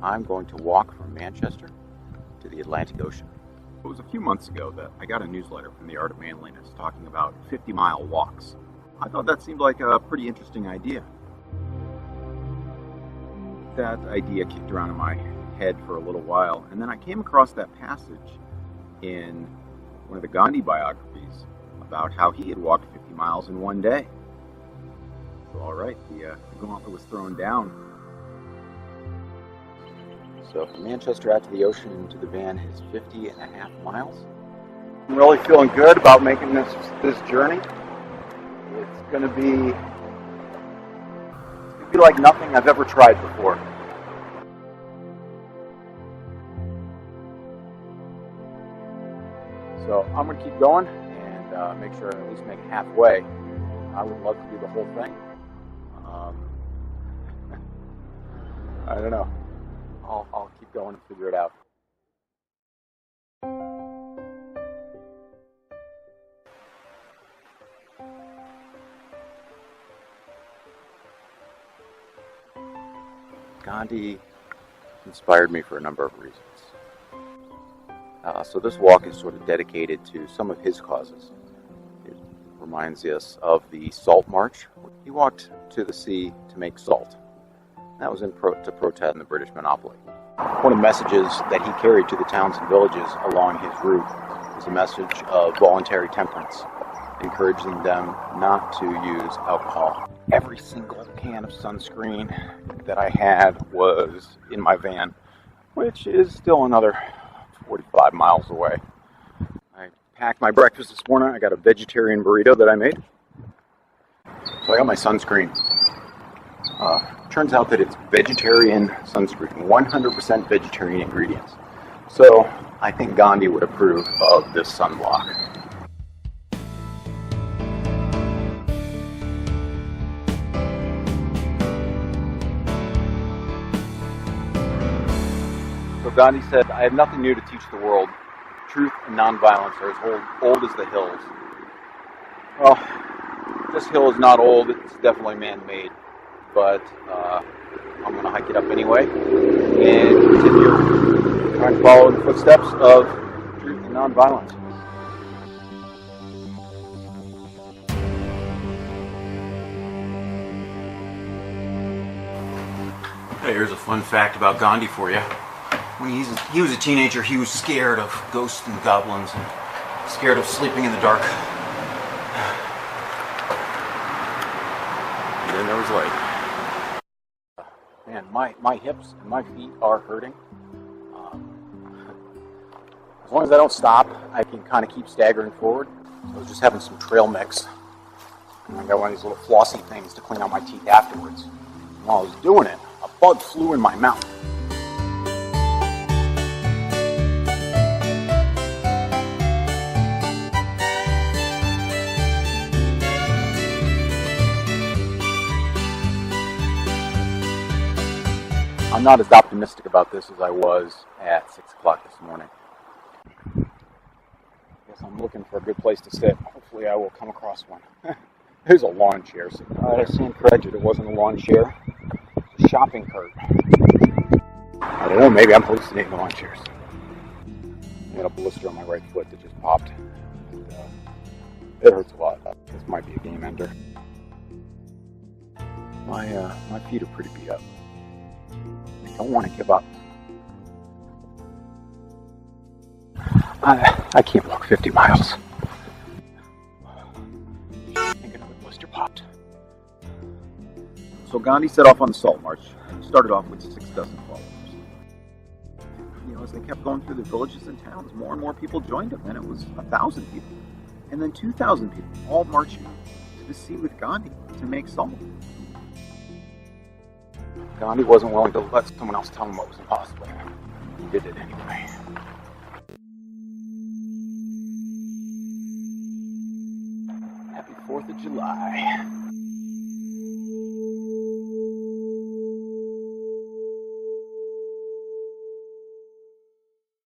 I'm going to walk from Manchester to the Atlantic Ocean. It was a few months ago that I got a newsletter from the Art of Manliness talking about 50-mile walks. I thought that seemed like a pretty interesting idea. That idea kicked around in my head for a little while, and then I came across that passage in one of the Gandhi biographies about how he had walked 50 miles in one day. So all right, the gauntlet was thrown down. So from Manchester out to the ocean into the van is 50.5 miles. I'm really feeling good about making this journey. It's going to be like nothing I've ever tried before. So I'm going to keep going and make sure I at least make it halfway. I would love to do the whole thing. I don't know. I'll keep going and figure it out. Gandhi inspired me for a number of reasons. So this walk is sort of dedicated to some of his causes. It reminds us of the Salt March. He walked to the sea to make salt. That was to protest the British monopoly. One of the messages that he carried to the towns and villages along his route was a message of voluntary temperance, encouraging them not to use alcohol. Every single can of sunscreen that I had was in my van, which is still another 45 miles away. I packed my breakfast this morning. I got a vegetarian burrito that I made. So I got my sunscreen. Turns out that it's vegetarian sunscreen, 100% vegetarian ingredients. So I think Gandhi would approve of this sunblock. So Gandhi said, "I have nothing new to teach the world. Truth and nonviolence are as old as the hills." Well, this hill is not old. It's definitely man-made. But I'm going to hike it up anyway and continue trying to follow in the footsteps of truth and nonviolence. Hey, here's a fun fact about Gandhi for you. When he was a teenager, he was scared of ghosts and goblins and scared of sleeping in the dark. And then there was light. Man, my hips and my feet are hurting. As long as I don't stop, I can kind of keep staggering forward. So I was just having some trail mix. And I got one of these little flossy things to clean out my teeth afterwards. And while I was doing it, a bug flew in my mouth. I'm not as optimistic about this as I was at 6 o'clock this morning. Guess I'm looking for a good place to sit. Hopefully I will come across one. There's a lawn chair. So I stand corrected, it wasn't a lawn chair. It's a shopping cart. I don't know, maybe I'm hallucinating the lawn chairs. I got a blister on my right foot that just popped. And, it hurts a lot. This might be a game ender. My feet are pretty beat up. I don't want to give up. I can't walk 50 miles. I think another blister popped. So Gandhi set off on the Salt March and started off with 6 dozen followers. As they kept going through the villages and towns, more and more people joined him. Then it was 1,000 people. And then 2,000 people, all marching to the sea with Gandhi to make salt. Gandhi wasn't willing to let someone else tell him what was impossible. He did it anyway. Happy 4th of July.